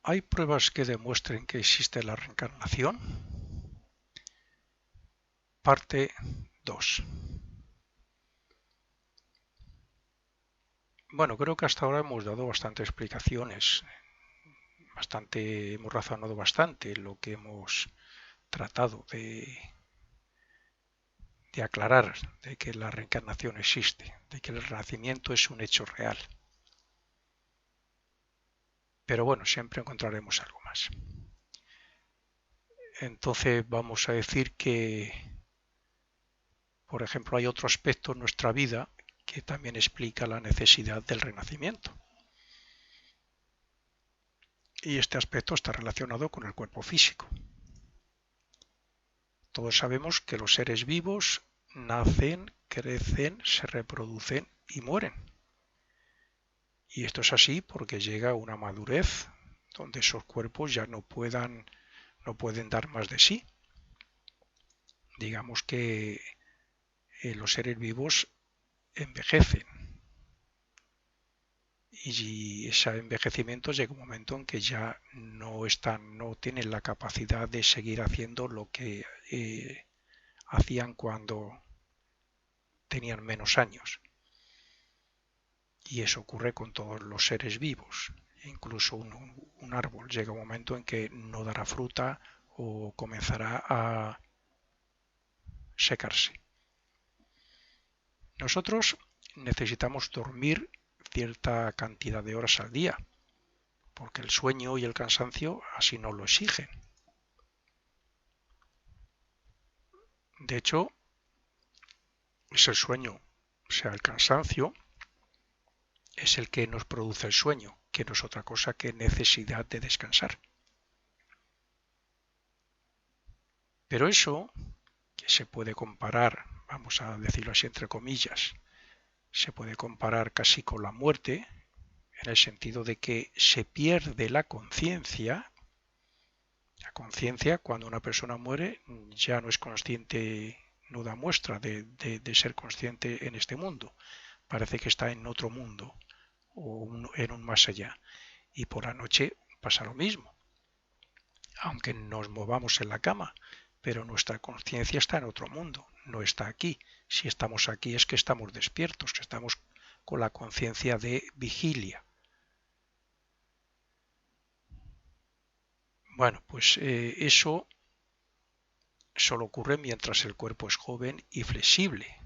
¿Hay pruebas que demuestren que existe la reencarnación? Parte 2. Bueno, creo que hasta ahora hemos dado bastantes explicaciones, hemos razonado bastante lo que hemos tratado de aclarar, de que la reencarnación existe, de que el renacimiento es un hecho real. Pero bueno, siempre encontraremos algo más. Entonces vamos a decir que, por ejemplo, hay otro aspecto en nuestra vida que también explica la necesidad del renacimiento. Y este aspecto está relacionado con el cuerpo físico. Todos sabemos que los seres vivos nacen, crecen, se reproducen y mueren. Y esto es así porque llega una madurez donde esos cuerpos ya no pueden dar más de sí. Digamos que los seres vivos envejecen. Y ese envejecimiento llega un momento en que ya no tienen la capacidad de seguir haciendo lo que hacían cuando tenían menos años. Y eso ocurre con todos los seres vivos. Incluso un árbol llega un momento en que no dará fruta o comenzará a secarse. Nosotros necesitamos dormir cierta cantidad de horas al día, porque el sueño y el cansancio así nos lo exigen. De hecho, es el sueño, o sea, el cansancio, es el que nos produce el sueño, que no es otra cosa que necesidad de descansar. Pero eso, que se puede comparar, vamos a decirlo así entre comillas, se puede comparar casi con la muerte, en el sentido de que se pierde la conciencia. La conciencia, cuando una persona muere, ya no es consciente, no da muestra de ser consciente en este mundo. Parece que está en otro mundo o en un más allá. Y por la noche pasa lo mismo. Aunque nos movamos en la cama, pero nuestra conciencia está en otro mundo, no está aquí. Si estamos aquí es que estamos despiertos, que estamos con la conciencia de vigilia. Bueno, pues eso solo ocurre mientras el cuerpo es joven y flexible,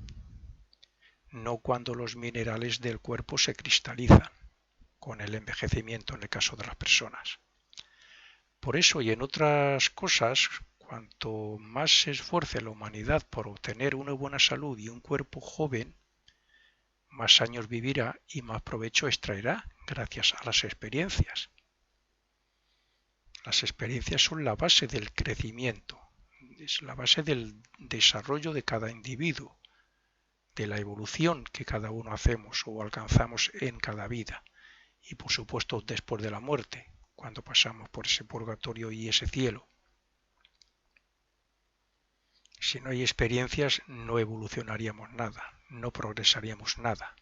no cuando los minerales del cuerpo se cristalizan, con el envejecimiento en el caso de las personas. Por eso y en otras cosas, cuanto más se esfuerce la humanidad por obtener una buena salud y un cuerpo joven, más años vivirá y más provecho extraerá gracias a las experiencias. Las experiencias son la base del crecimiento, es la base del desarrollo de cada individuo, de la evolución que cada uno hacemos o alcanzamos en cada vida y por supuesto después de la muerte, cuando pasamos por ese purgatorio y ese cielo. Si no hay experiencias no evolucionaríamos nada, no progresaríamos nada.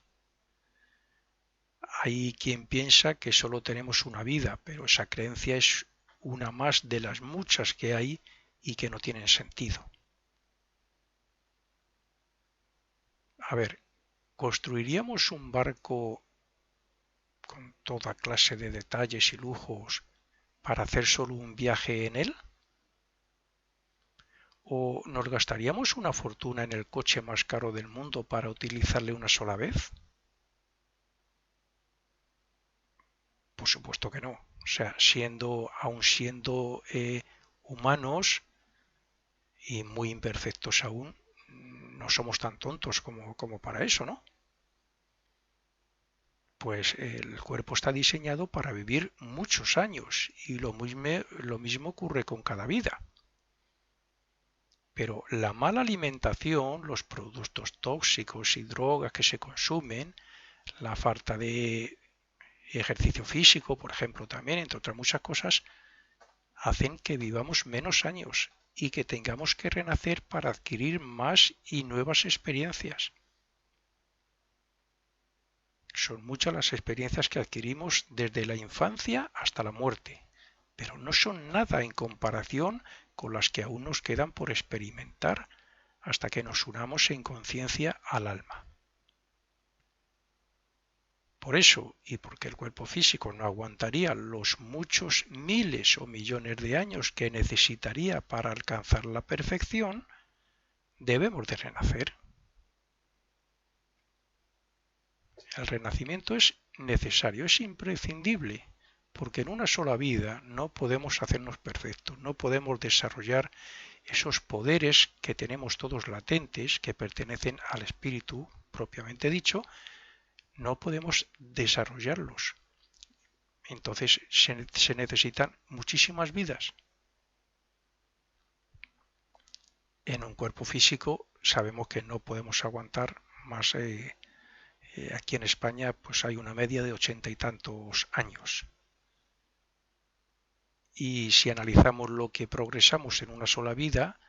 Hay quien piensa que solo tenemos una vida, pero esa creencia es una más de las muchas que hay y que no tienen sentido. A ver, ¿construiríamos un barco con toda clase de detalles y lujos para hacer solo un viaje en él? ¿O nos gastaríamos una fortuna en el coche más caro del mundo para utilizarle una sola vez? Por supuesto que no. O sea, aun siendo humanos y muy imperfectos aún, no somos tan tontos como para eso, ¿no? Pues el cuerpo está diseñado para vivir muchos años y lo mismo ocurre con cada vida. Pero la mala alimentación, los productos tóxicos y drogas que se consumen, la falta de ejercicio físico, por ejemplo, también, entre otras muchas cosas, hacen que vivamos menos años y que tengamos que renacer para adquirir más y nuevas experiencias. Son muchas las experiencias que adquirimos desde la infancia hasta la muerte, pero no son nada en comparación con las que aún nos quedan por experimentar hasta que nos unamos en conciencia al alma. Por eso, y porque el cuerpo físico no aguantaría los muchos miles o millones de años que necesitaría para alcanzar la perfección, debemos de renacer. El renacimiento es necesario, es imprescindible, porque en una sola vida no podemos hacernos perfectos, no podemos desarrollar esos poderes que tenemos todos latentes, que pertenecen al espíritu propiamente dicho, no podemos desarrollarlos. Entonces se necesitan muchísimas vidas. En un cuerpo físico sabemos que no podemos aguantar más. Aquí en España pues hay una media de 80 y tantos años. Y si analizamos lo que progresamos en una sola vida,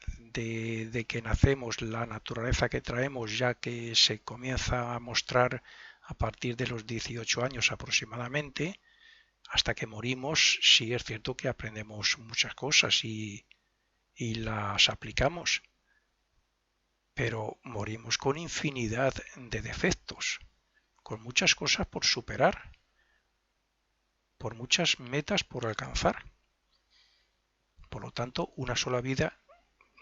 de que nacemos, la naturaleza que traemos ya que se comienza a mostrar a partir de los 18 años aproximadamente, hasta que morimos, sí es cierto que aprendemos muchas cosas y las aplicamos, pero morimos con infinidad de defectos, con muchas cosas por superar, por muchas metas por alcanzar. Por lo tanto, una sola vida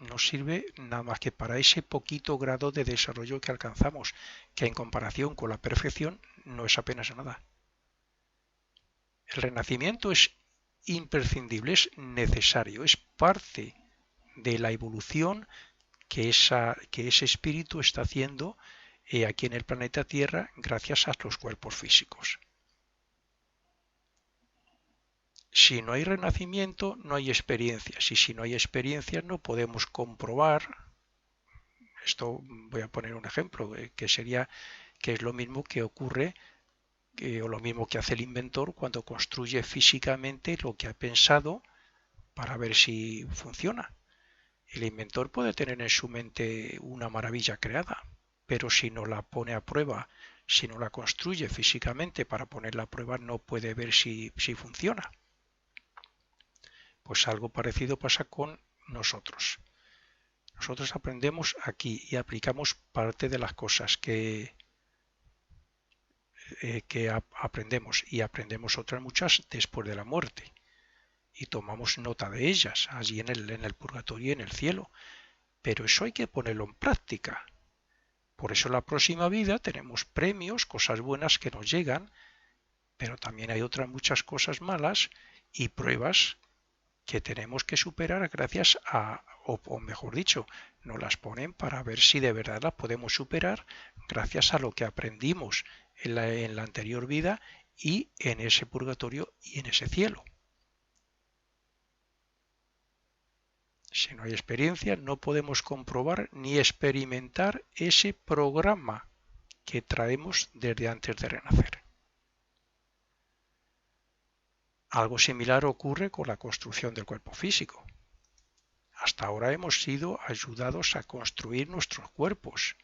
no sirve nada más que para ese poquito grado de desarrollo que alcanzamos, que en comparación con la perfección no es apenas nada. El renacimiento es imprescindible, es necesario, es parte de la evolución que ese espíritu está haciendo aquí en el planeta Tierra gracias a los cuerpos físicos. Si no hay renacimiento, no hay experiencias, y si no hay experiencias no podemos comprobar. Esto voy a poner un ejemplo, que sería que es lo mismo que ocurre o lo mismo que hace el inventor cuando construye físicamente lo que ha pensado para ver si funciona. El inventor puede tener en su mente una maravilla creada, pero si no la pone a prueba, si no la construye físicamente para ponerla a prueba, no puede ver si funciona. Pues algo parecido pasa con nosotros. Nosotros aprendemos aquí y aplicamos parte de las cosas que aprendemos, y aprendemos otras muchas después de la muerte y tomamos nota de ellas allí en el purgatorio y en el cielo, pero eso hay que ponerlo en práctica. Por eso en la próxima vida tenemos premios, cosas buenas que nos llegan, pero también hay otras muchas cosas malas y pruebas que tenemos que superar gracias o mejor dicho, nos las ponen para ver si de verdad las podemos superar gracias a lo que aprendimos en la anterior vida y en ese purgatorio y en ese cielo. Si no hay experiencia, no podemos comprobar ni experimentar ese programa que traemos desde antes de renacer. Algo similar ocurre con la construcción del cuerpo físico. Hasta ahora hemos sido ayudados a construir nuestros cuerpos,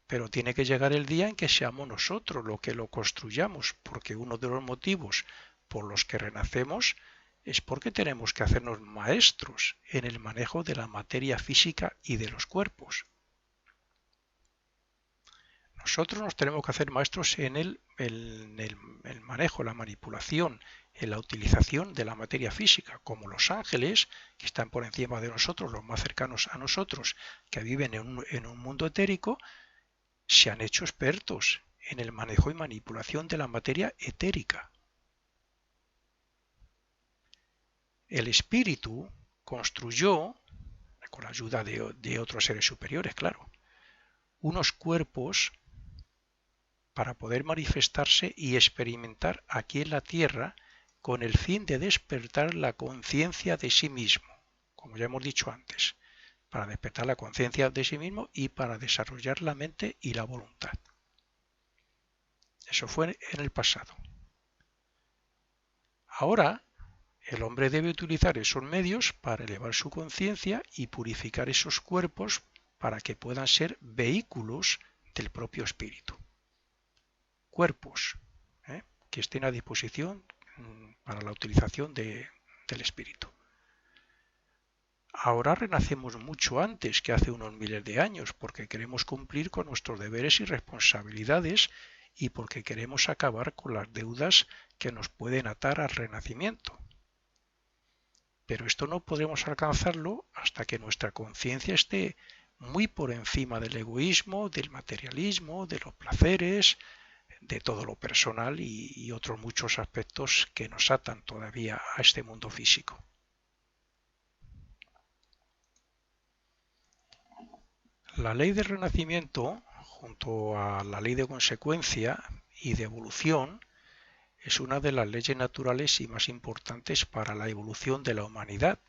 pero tiene que llegar el día en que seamos nosotros los que lo construyamos, porque uno de los motivos por los que renacemos es porque tenemos que hacernos maestros en el manejo de la materia física y de los cuerpos. Nosotros nos tenemos que hacer maestros en el manejo, la manipulación, en la utilización de la materia física, como los ángeles, que están por encima de nosotros, los más cercanos a nosotros, que viven en un mundo etérico, se han hecho expertos en el manejo y manipulación de la materia etérica. El espíritu construyó, con la ayuda de otros seres superiores, claro, unos cuerpos para poder manifestarse y experimentar aquí en la Tierra con el fin de despertar la conciencia de sí mismo, como ya hemos dicho antes, para despertar la conciencia de sí mismo y para desarrollar la mente y la voluntad. Eso fue en el pasado. Ahora, el hombre debe utilizar esos medios para elevar su conciencia y purificar esos cuerpos para que puedan ser vehículos del propio espíritu. Cuerpos que estén a disposición para la utilización del espíritu. Ahora renacemos mucho antes que hace unos miles de años porque queremos cumplir con nuestros deberes y responsabilidades y porque queremos acabar con las deudas que nos pueden atar al renacimiento. Pero esto no podremos alcanzarlo hasta que nuestra conciencia esté muy por encima del egoísmo, del materialismo, de los placeres, de todo lo personal y otros muchos aspectos que nos atan todavía a este mundo físico. La ley del renacimiento, junto a la ley de consecuencia y de evolución, es una de las leyes naturales y más importantes para la evolución de la humanidad,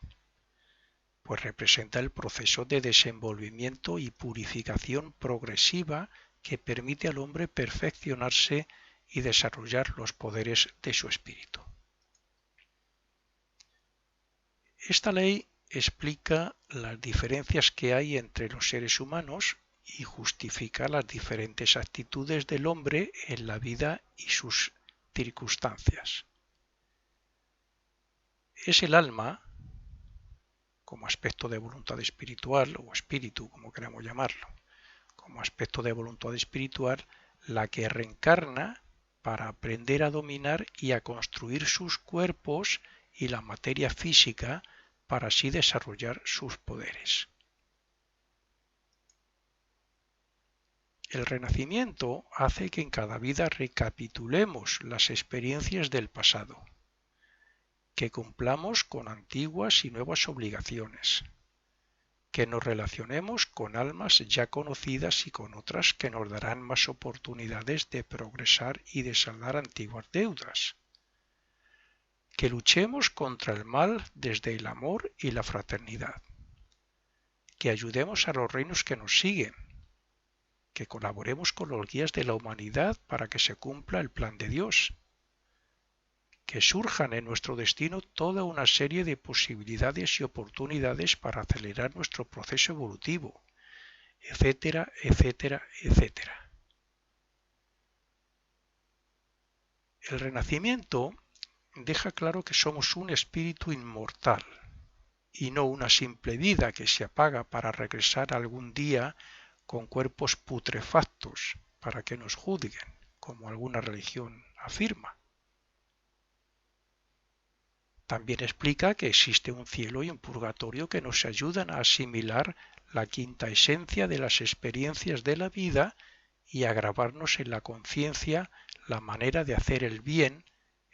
pues representa el proceso de desenvolvimiento y purificación progresiva que permite al hombre perfeccionarse y desarrollar los poderes de su espíritu. Esta ley explica las diferencias que hay entre los seres humanos y justifica las diferentes actitudes del hombre en la vida y sus circunstancias. Es el alma, como aspecto de voluntad espiritual, o espíritu, como queramos llamarlo, como aspecto de voluntad espiritual, la que reencarna para aprender a dominar y a construir sus cuerpos y la materia física para así desarrollar sus poderes. El renacimiento hace que en cada vida recapitulemos las experiencias del pasado, que cumplamos con antiguas y nuevas obligaciones, que nos relacionemos con almas ya conocidas y con otras que nos darán más oportunidades de progresar y de saldar antiguas deudas, que luchemos contra el mal desde el amor y la fraternidad, que ayudemos a los reinos que nos siguen, que colaboremos con los guías de la humanidad para que se cumpla el plan de Dios, que surjan en nuestro destino toda una serie de posibilidades y oportunidades para acelerar nuestro proceso evolutivo, etcétera, etcétera, etcétera. El renacimiento deja claro que somos un espíritu inmortal y no una simple vida que se apaga para regresar algún día con cuerpos putrefactos para que nos juzguen, como alguna religión afirma. También explica que existe un cielo y un purgatorio que nos ayudan a asimilar la quinta esencia de las experiencias de la vida y a grabarnos en la conciencia la manera de hacer el bien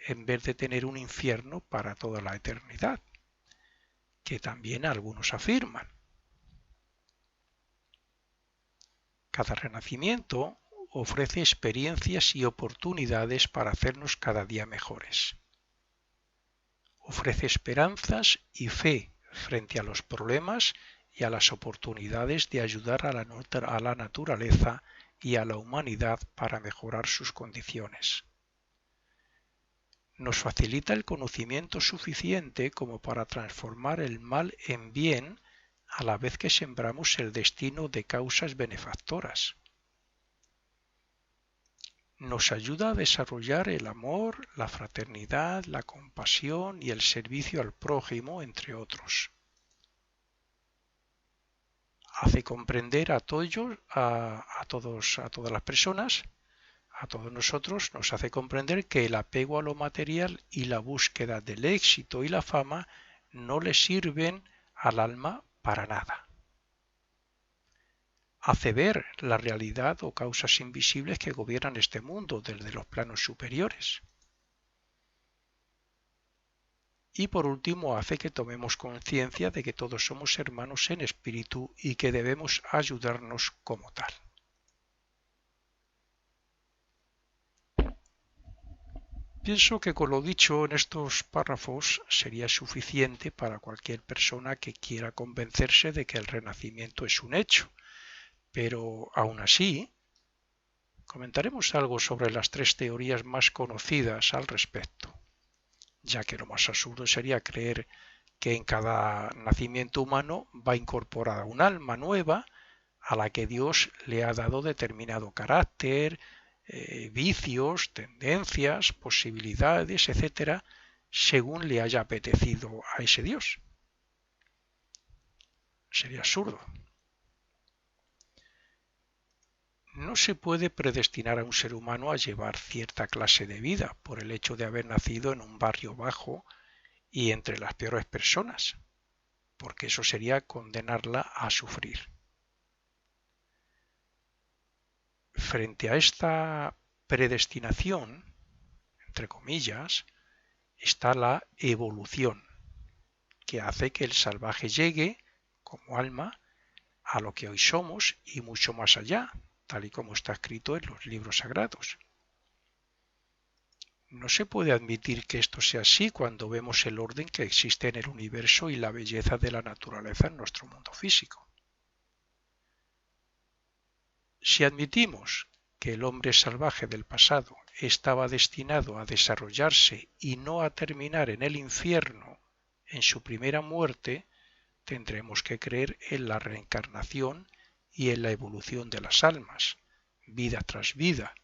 en vez de tener un infierno para toda la eternidad, que también algunos afirman. Cada renacimiento ofrece experiencias y oportunidades para hacernos cada día mejores. Ofrece esperanzas y fe frente a los problemas y a las oportunidades de ayudar a la naturaleza y a la humanidad para mejorar sus condiciones. Nos facilita el conocimiento suficiente como para transformar el mal en bien a la vez que sembramos el destino de causas benefactoras. Nos ayuda a desarrollar el amor, la fraternidad, la compasión y el servicio al prójimo, entre otros. Hace comprender a todas las personas, a todos nosotros, nos hace comprender que el apego a lo material y la búsqueda del éxito y la fama no le sirven al alma para nada. Hace ver la realidad o causas invisibles que gobiernan este mundo desde los planos superiores. Y por último hace que tomemos conciencia de que todos somos hermanos en espíritu y que debemos ayudarnos como tal. Pienso que con lo dicho en estos párrafos sería suficiente para cualquier persona que quiera convencerse de que el renacimiento es un hecho, pero aún así comentaremos algo sobre las tres teorías más conocidas al respecto, ya que lo más absurdo sería creer que en cada nacimiento humano va incorporada un alma nueva a la que Dios le ha dado determinado carácter, vicios, tendencias, posibilidades, etcétera, según le haya apetecido a ese Dios. Sería absurdo. No se puede predestinar a un ser humano a llevar cierta clase de vida por el hecho de haber nacido en un barrio bajo y entre las peores personas, porque eso sería condenarla a sufrir. Frente a esta predestinación, entre comillas, está la evolución, que hace que el salvaje llegue, como alma, a lo que hoy somos y mucho más allá, tal y como está escrito en los libros sagrados. No se puede admitir que esto sea así cuando vemos el orden que existe en el universo y la belleza de la naturaleza en nuestro mundo físico. Si admitimos que el hombre salvaje del pasado estaba destinado a desarrollarse y no a terminar en el infierno en su primera muerte, tendremos que creer en la reencarnación y en la evolución de las almas, vida tras vida,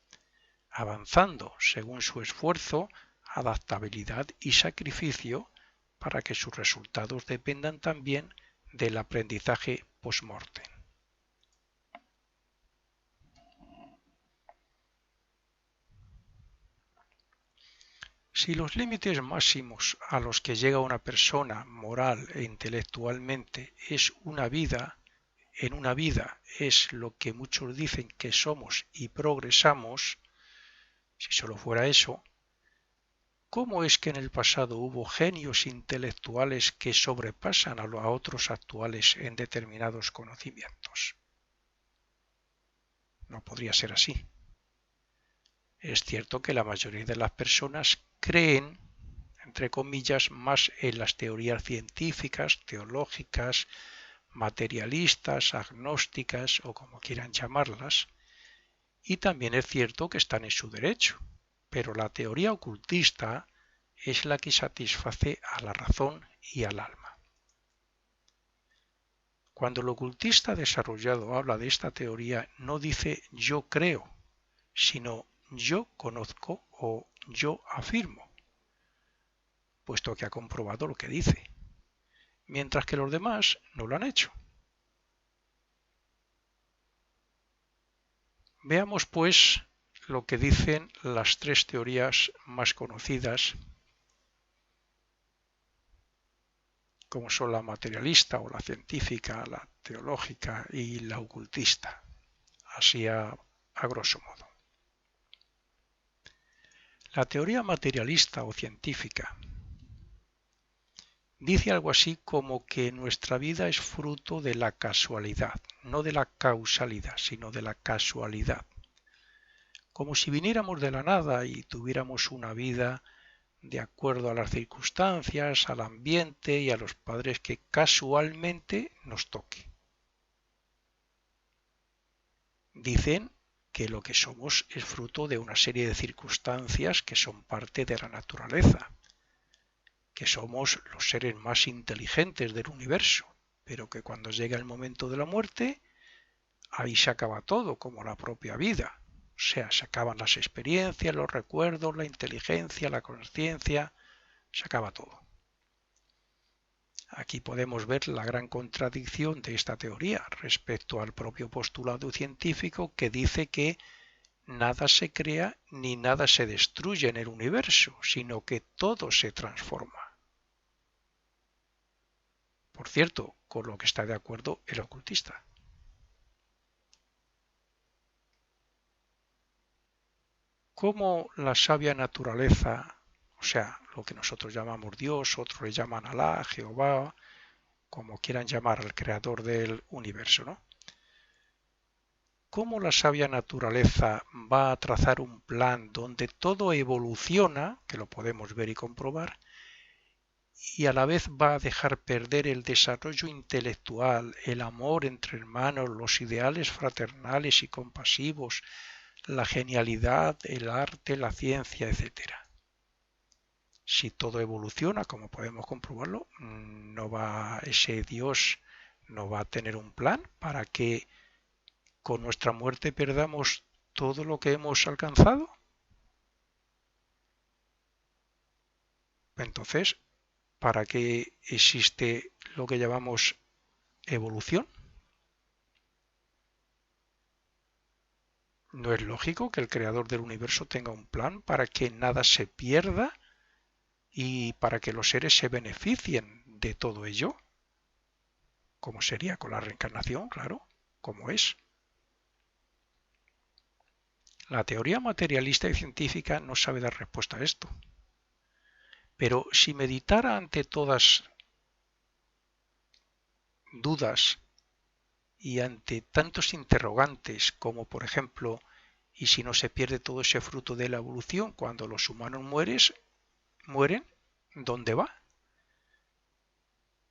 avanzando según su esfuerzo, adaptabilidad y sacrificio para que sus resultados dependan también del aprendizaje post-mortem. Si los límites máximos a los que llega una persona moral e intelectualmente es una vida, en una vida es lo que muchos dicen que somos y progresamos, si solo fuera eso, ¿cómo es que en el pasado hubo genios intelectuales que sobrepasan a otros actuales en determinados conocimientos? No podría ser así. Es cierto que la mayoría de las personas creen, entre comillas, más en las teorías científicas, teológicas, materialistas, agnósticas o como quieran llamarlas, y también es cierto que están en su derecho, pero la teoría ocultista es la que satisface a la razón y al alma. Cuando el ocultista desarrollado habla de esta teoría, no dice yo creo, sino yo conozco o yo afirmo, puesto que ha comprobado lo que dice, mientras que los demás no lo han hecho. Veamos, pues, lo que dicen las tres teorías más conocidas, como son la materialista o la científica, la teológica y la ocultista, así a grosso modo. La teoría materialista o científica dice algo así como que nuestra vida es fruto de la casualidad, no de la causalidad, sino de la casualidad. Como si viniéramos de la nada y tuviéramos una vida de acuerdo a las circunstancias, al ambiente y a los padres que casualmente nos toque. Dicen que lo que somos es fruto de una serie de circunstancias que son parte de la naturaleza, que somos los seres más inteligentes del universo, pero que cuando llega el momento de la muerte, ahí se acaba todo, como la propia vida. O sea, se acaban las experiencias, los recuerdos, la inteligencia, la conciencia, se acaba todo. Aquí podemos ver la gran contradicción de esta teoría respecto al propio postulado científico que dice que nada se crea ni nada se destruye en el universo, sino que todo se transforma. Por cierto, con lo que está de acuerdo el ocultista. ¿Cómo la sabia naturaleza, o sea, lo que nosotros llamamos Dios, otros le llaman Alá, Jehová, como quieran llamar al creador del universo, ¿no? ¿Cómo la sabia naturaleza va a trazar un plan donde todo evoluciona, que lo podemos ver y comprobar, y a la vez va a dejar perder el desarrollo intelectual, el amor entre hermanos, los ideales fraternales y compasivos, la genialidad, el arte, la ciencia, etcétera? Si todo evoluciona, como podemos comprobarlo, ese Dios no va a tener un plan para que con nuestra muerte perdamos todo lo que hemos alcanzado? Entonces, ¿para qué existe lo que llamamos evolución? ¿No es lógico que el creador del universo tenga un plan para que nada se pierda y para que los seres se beneficien de todo ello? Como sería con la reencarnación, claro, como es. La teoría materialista y científica no sabe dar respuesta a esto. Pero si meditara ante todas dudas y ante tantos interrogantes como, por ejemplo, ¿y si no se pierde todo ese fruto de la evolución cuando los humanos mueren? ¿Dónde va?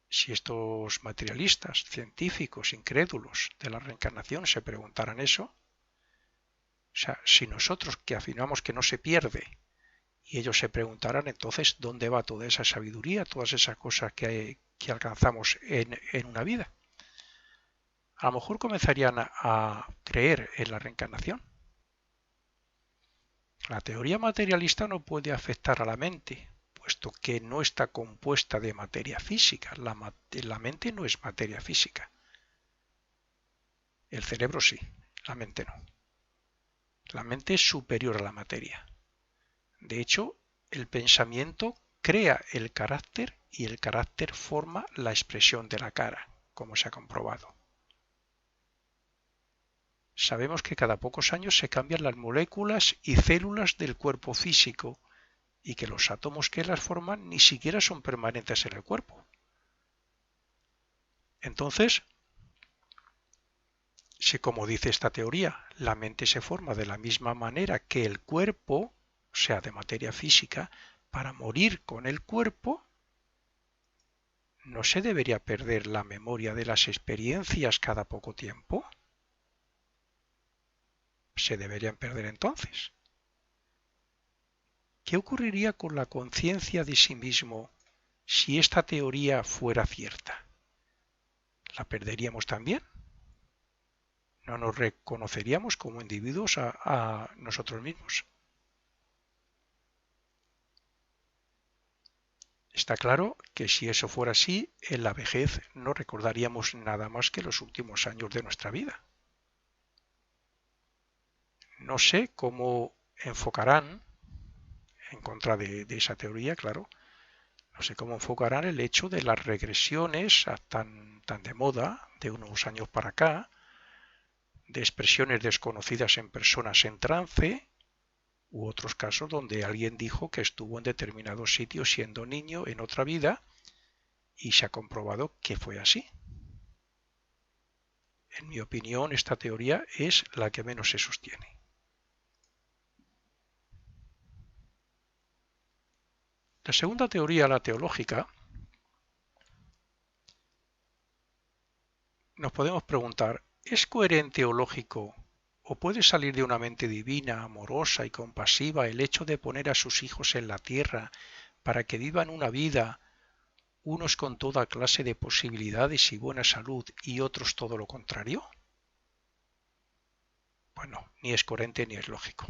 Si estos materialistas, científicos, incrédulos de la reencarnación se preguntaran eso, o sea, si nosotros que afirmamos que no se pierde y ellos se preguntaran entonces dónde va toda esa sabiduría, todas esas cosas que alcanzamos en una vida, a lo mejor comenzarían a creer en la reencarnación. La teoría materialista no puede afectar a la mente, puesto que no está compuesta de materia física. La mente no es materia física. El cerebro sí, la mente no. La mente es superior a la materia. De hecho, el pensamiento crea el carácter y el carácter forma la expresión de la cara, como se ha comprobado. Sabemos que cada pocos años se cambian las moléculas y células del cuerpo físico y que los átomos que las forman ni siquiera son permanentes en el cuerpo. Entonces, si como dice esta teoría, la mente se forma de la misma manera que el cuerpo, o sea, de materia física, para morir con el cuerpo, ¿no se debería perder la memoria de las experiencias cada poco tiempo? Se deberían perder entonces. ¿Qué ocurriría con la conciencia de sí mismo si esta teoría fuera cierta? ¿La perderíamos también? ¿No nos reconoceríamos como individuos a nosotros mismos? Está claro que si eso fuera así, en la vejez no recordaríamos nada más que los últimos años de nuestra vida. No sé cómo enfocarán, en contra de esa teoría, claro, no sé cómo enfocarán el hecho de las regresiones tan de moda de unos años para acá, de expresiones desconocidas en personas en trance, u otros casos donde alguien dijo que estuvo en determinado sitio siendo niño en otra vida y se ha comprobado que fue así. En mi opinión, esta teoría es la que menos se sostiene. La segunda teoría, la teológica, nos podemos preguntar, ¿es coherente o lógico o puede salir de una mente divina, amorosa y compasiva el hecho de poner a sus hijos en la tierra para que vivan una vida, unos con toda clase de posibilidades y buena salud y otros todo lo contrario? Bueno, ni es coherente ni es lógico.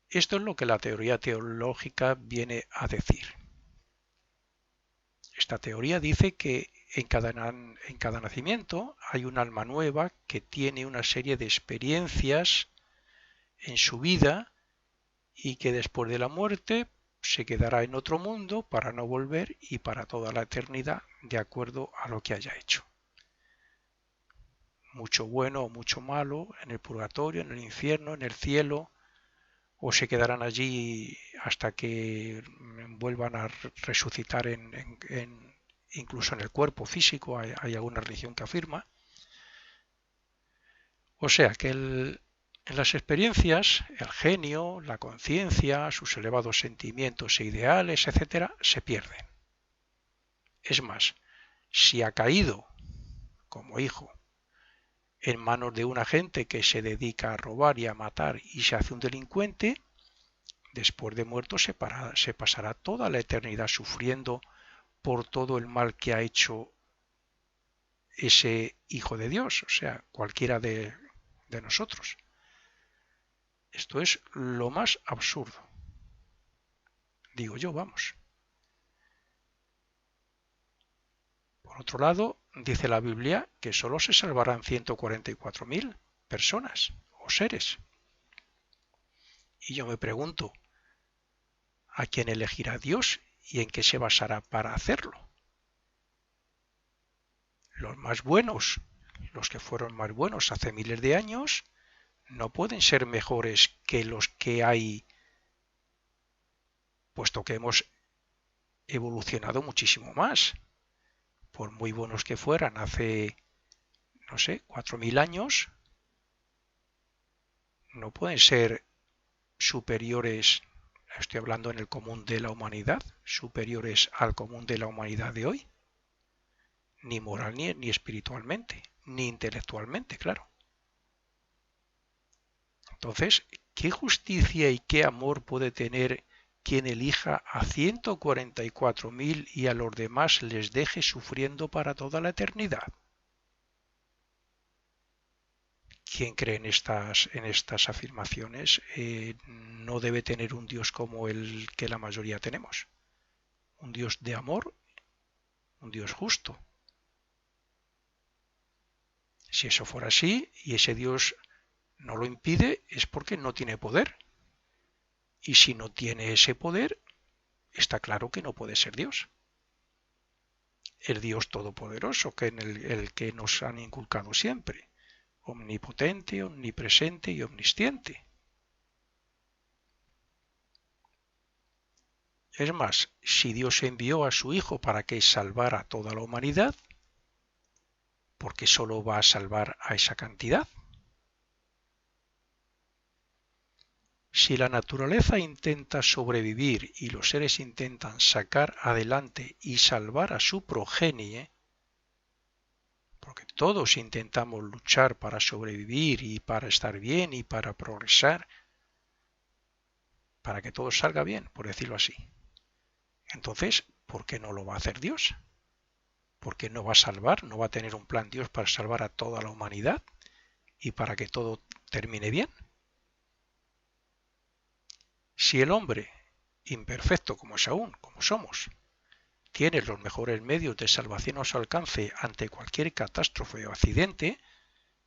Esto es lo que la teoría teológica viene a decir. Esta teoría dice que en cada nacimiento hay un alma nueva que tiene una serie de experiencias en su vida y que después de la muerte se quedará en otro mundo para no volver y para toda la eternidad de acuerdo a lo que haya hecho. Mucho bueno o mucho malo en el purgatorio, en el infierno, en el cielo, o se quedarán allí hasta que vuelvan a resucitar incluso en el cuerpo físico, hay alguna religión que afirma. O sea que en las experiencias, el genio, la conciencia, sus elevados sentimientos e ideales, etcétera, se pierden. Es más, si ha caído como hijo en manos de una gente que se dedica a robar y a matar y se hace un delincuente, después de muerto se pasará toda la eternidad sufriendo por todo el mal que ha hecho ese hijo de Dios, o sea, cualquiera de de nosotros. Esto es lo más absurdo. Digo yo, vamos. Por otro lado, dice la Biblia que solo se salvarán 144.000 personas o seres. Y yo me pregunto, ¿a quién elegirá Dios y en qué se basará para hacerlo? Los más buenos, los que fueron más buenos hace miles de años, no pueden ser mejores que los que hay, puesto que hemos evolucionado muchísimo más. Por muy buenos que fueran hace, no sé, 4.000 años, no pueden ser superiores, estoy hablando en el común de la humanidad, superiores al común de la humanidad de hoy, ni moral ni espiritualmente, ni intelectualmente, claro. Entonces, ¿qué justicia y qué amor puede tener quien elija a 144.000 y a los demás les deje sufriendo para toda la eternidad? Quien cree en estas afirmaciones no debe tener un Dios como el que la mayoría tenemos. Un Dios de amor, un Dios justo. Si eso fuera así y ese Dios no lo impide, es porque no tiene poder. Y si no tiene ese poder, está claro que no puede ser Dios. El Dios todopoderoso, que en el que nos han inculcado siempre. Omnipotente, omnipresente y omnisciente. Es más, si Dios envió a su Hijo para que salvara a toda la humanidad, ¿por qué solo va a salvar a esa cantidad? Si la naturaleza intenta sobrevivir y los seres intentan sacar adelante y salvar a su progenie, porque todos intentamos luchar para sobrevivir y para estar bien y para progresar, para que todo salga bien, por decirlo así. Entonces, ¿por qué no lo va a hacer Dios? ¿Por qué no va a salvar? ¿No va a tener un plan Dios para salvar a toda la humanidad y para que todo termine bien? Si el hombre, imperfecto como es aún, como somos, tiene los mejores medios de salvación a su alcance ante cualquier catástrofe o accidente,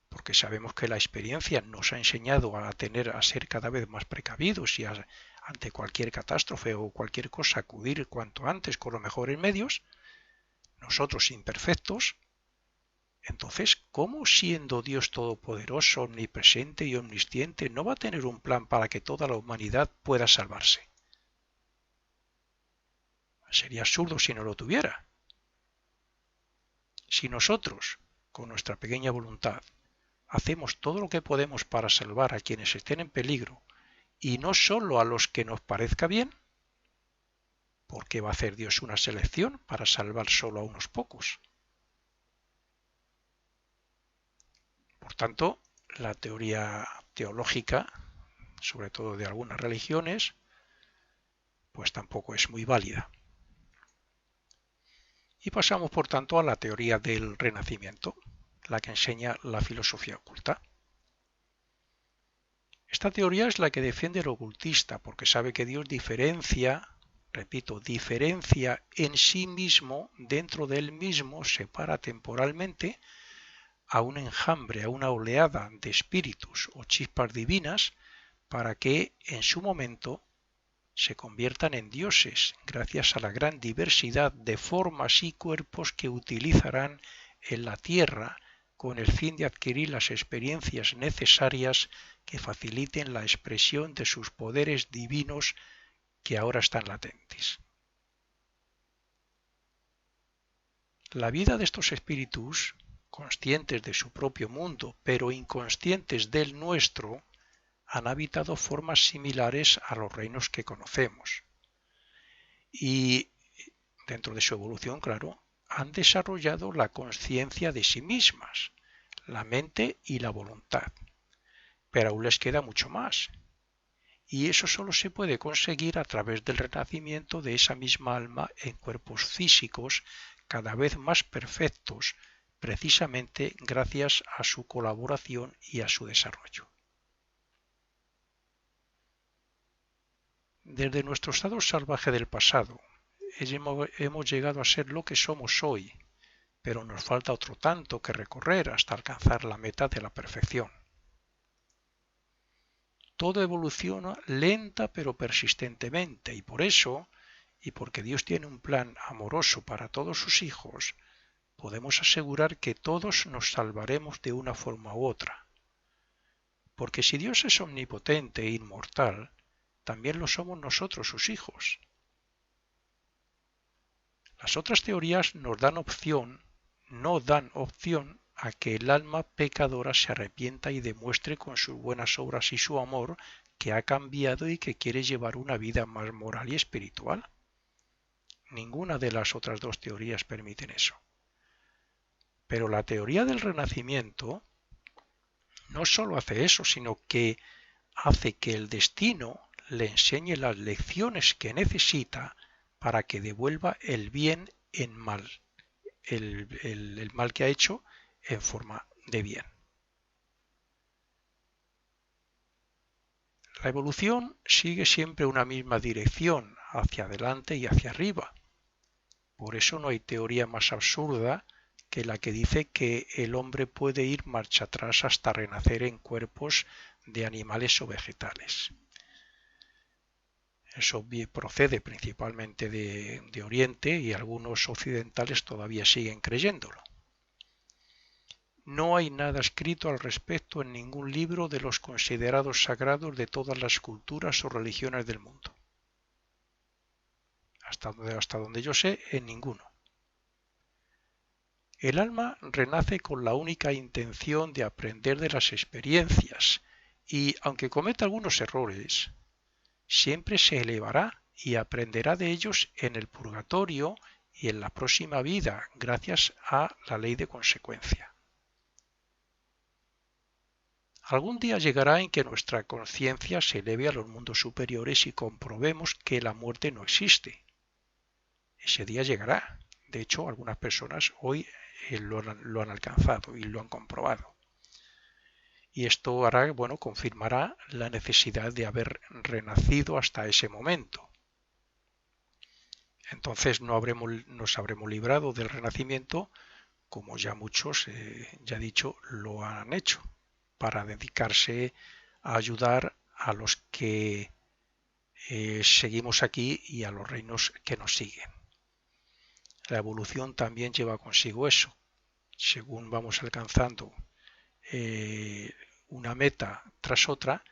porque sabemos que la experiencia nos ha enseñado a ser cada vez más precavidos y ante cualquier catástrofe o cualquier cosa acudir cuanto antes con los mejores medios, nosotros imperfectos, entonces, ¿cómo siendo Dios todopoderoso, omnipresente y omnisciente no va a tener un plan para que toda la humanidad pueda salvarse? Sería absurdo si no lo tuviera. Si nosotros, con nuestra pequeña voluntad, hacemos todo lo que podemos para salvar a quienes estén en peligro y no solo a los que nos parezca bien, ¿por qué va a hacer Dios una selección para salvar solo a unos pocos? Por tanto, la teoría teológica, sobre todo de algunas religiones, pues tampoco es muy válida. Y pasamos, por tanto, a la teoría del Renacimiento, la que enseña la filosofía oculta. Esta teoría es la que defiende el ocultista, porque sabe que Dios diferencia, repito, diferencia en sí mismo, dentro de él mismo, separa temporalmente a un enjambre, a una oleada de espíritus o chispas divinas, para que en su momento se conviertan en dioses, gracias a la gran diversidad de formas y cuerpos que utilizarán en la tierra con el fin de adquirir las experiencias necesarias que faciliten la expresión de sus poderes divinos que ahora están latentes. La vida de estos espíritus, conscientes de su propio mundo, pero inconscientes del nuestro, han habitado formas similares a los reinos que conocemos. Y dentro de su evolución, claro, han desarrollado la conciencia de sí mismas, la mente y la voluntad. Pero aún les queda mucho más. Y eso solo se puede conseguir a través del renacimiento de esa misma alma en cuerpos físicos cada vez más perfectos, precisamente gracias a su colaboración y a su desarrollo. Desde nuestro estado salvaje del pasado, hemos llegado a ser lo que somos hoy, pero nos falta otro tanto que recorrer hasta alcanzar la meta de la perfección. Todo evoluciona lenta pero persistentemente y por eso, y porque Dios tiene un plan amoroso para todos sus hijos, podemos asegurar que todos nos salvaremos de una forma u otra. Porque si Dios es omnipotente e inmortal, también lo somos nosotros sus hijos. Las otras teorías no dan opción a que el alma pecadora se arrepienta y demuestre con sus buenas obras y su amor que ha cambiado y que quiere llevar una vida más moral y espiritual. Ninguna de las otras dos teorías permiten eso. Pero la teoría del renacimiento no solo hace eso, sino que hace que el destino le enseñe las lecciones que necesita para que devuelva el bien en mal, el mal que ha hecho en forma de bien. La evolución sigue siempre una misma dirección, hacia adelante y hacia arriba. Por eso no hay teoría más absurda que la que dice que el hombre puede ir marcha atrás hasta renacer en cuerpos de animales o vegetales. Eso procede principalmente de Oriente y algunos occidentales todavía siguen creyéndolo. No hay nada escrito al respecto en ningún libro de los considerados sagrados de todas las culturas o religiones del mundo. Hasta donde yo sé, en ninguno. El alma renace con la única intención de aprender de las experiencias y, aunque cometa algunos errores, siempre se elevará y aprenderá de ellos en el purgatorio y en la próxima vida, gracias a la ley de consecuencia. Algún día llegará en que nuestra conciencia se eleve a los mundos superiores y comprobemos que la muerte no existe. Ese día llegará. De hecho, algunas personas hoy lo han alcanzado y lo han comprobado. Y esto hará, confirmará la necesidad de haber renacido hasta ese momento. Entonces nos habremos librado del renacimiento, como ya muchos, ya he dicho, lo han hecho, para dedicarse a ayudar a los que seguimos aquí y a los reinos que nos siguen. La evolución también lleva consigo eso. Según vamos alcanzando una meta tras otra,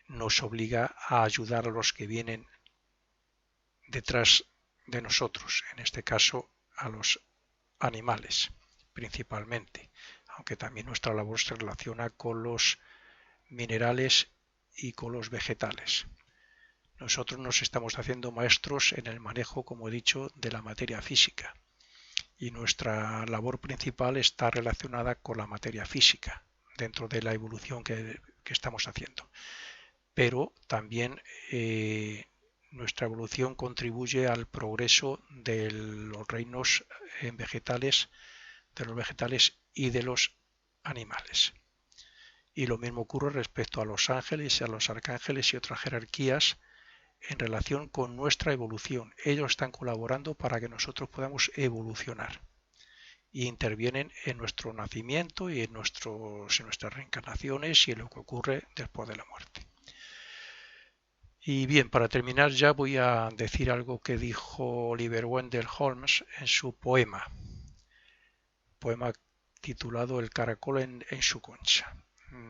nos obliga a ayudar a los que vienen detrás de nosotros, en este caso a los animales principalmente, aunque también nuestra labor se relaciona con los minerales y con los vegetales. Nosotros nos estamos haciendo maestros en el manejo, como he dicho, de la materia física y nuestra labor principal está relacionada con la materia física dentro de la evolución que estamos haciendo. Pero también nuestra evolución contribuye al progreso de los reinos vegetales, de los vegetales y de los animales. Y lo mismo ocurre respecto a los ángeles, a los arcángeles y otras jerarquías en relación con nuestra evolución. Ellos están colaborando para que nosotros podamos evolucionar y intervienen en nuestro nacimiento y en nuestras reencarnaciones y en lo que ocurre después de la muerte. Y bien, para terminar ya voy a decir algo que dijo Oliver Wendell Holmes en su poema titulado El caracol en su concha.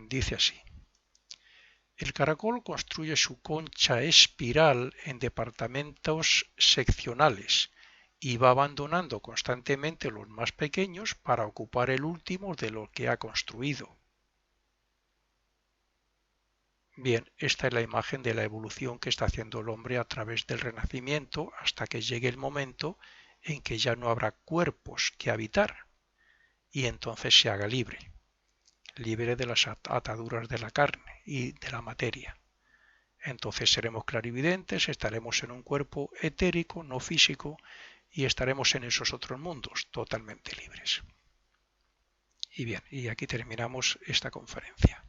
Dice así: el caracol construye su concha espiral en departamentos seccionales y va abandonando constantemente los más pequeños para ocupar el último de lo que ha construido. Bien, esta es la imagen de la evolución que está haciendo el hombre a través del renacimiento hasta que llegue el momento en que ya no habrá cuerpos que habitar y entonces se haga libre de las ataduras de la carne y de la materia. Entonces seremos clarividentes, estaremos en un cuerpo etérico, no físico, y estaremos en esos otros mundos totalmente libres. Y bien, y aquí terminamos esta conferencia.